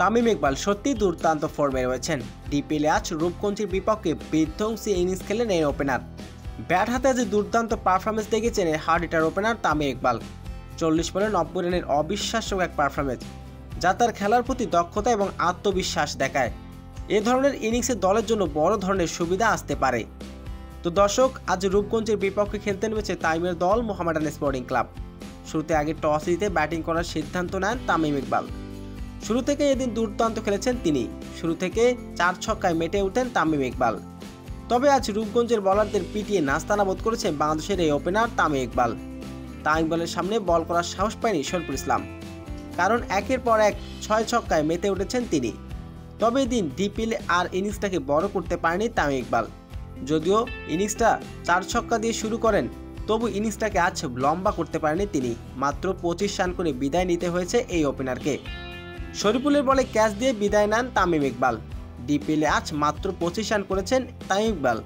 তামিম ইকবাল সত্যি দুর্দান্ত ফর্মে রয়েছেন। ডিপিএলে আজ রূপগঞ্জের বিপক্ষে বিধ্বংসী ইনিংস খেলেন এই ওপেনার। ব্যাট হাতে আজ দুর্দান্ত পারফরমেন্স দেখিয়েছেন hard hitter opener Tamim Iqbal. 40 বলে 90 রানের অবিশ্বাস্য এক পারফরমেন্স, যা তার খেলার প্রতি দক্ষতা এবং আত্মবিশ্বাস দেখায়। এ ধরনের ইনিংসে দলের জন্য বড় ধরনের সুবিধা আসতে পারে। তো দর্শক, আজ রূপগঞ্জের বিপক্ষে খেলতে নেমেছে তামিমের দল মোহামেডান স্পোর্টিং ক্লাব। শুরুতে আগে টস জিতে ব্যাটিং করার সিদ্ধান্ত নেন তামিম ইকবাল। শুরু থেকে এদিন দুর্দান্ত খেলেছেন তিনি। শুরু থেকে 4 ছক্কায় মেতে ওঠেন তামিম ইকবাল। তবে আজ রূপগঞ্জের বোলারদের পিটিয়ে নাস্তানাবুদ করেছেন বাংলাদেশের এই ওপেনার তামিম ইকবাল। তামিম ইকবালের সামনে বল করার সাহস পায়নি শরীফুল ইসলাম, কারণ একের পর এক 6 ছক্কায় মেতে উঠেছেন তিনি। তবে এদিন ডিপিএলে আর ইনিংসটাকে বড় করতে পারেনি তামিম ইকবাল। যদিও ইনিংসটা 4 ছক্কা দিয়ে শুরু করেন, তবু ইনিংসটাকে আজ লম্বা করতে পারেনি তিনি। মাত্র 25 রান করে বিদায় নিতে হয়েছে এই ওপেনারকে। শরীফুলের বলে ক্যাচ দিয়ে বিদায় নেন তামিম ইকবাল। ডিপিএলে আজ মাত্র 25 রান করেছেন তামিম ইকবাল।